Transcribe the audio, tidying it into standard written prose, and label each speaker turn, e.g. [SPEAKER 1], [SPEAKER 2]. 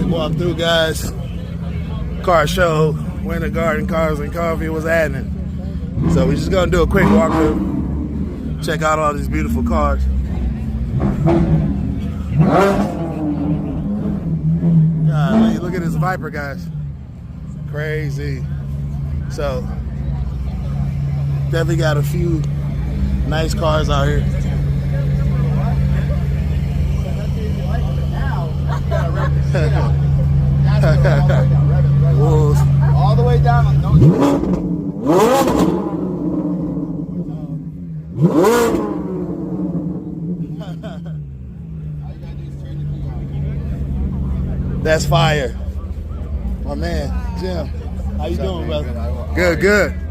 [SPEAKER 1] quick walk through, guys. Car show, Winter Garden Cars and Coffee was happening. So we're just gonna do a quick walkthrough. Check out all these beautiful cars. God, look at this Viper, guys. Crazy. So definitely got a few nice cars out here. Wolves.
[SPEAKER 2] All the way down.
[SPEAKER 1] That's fire. My man, Jim. How you doing, brother? Good, good.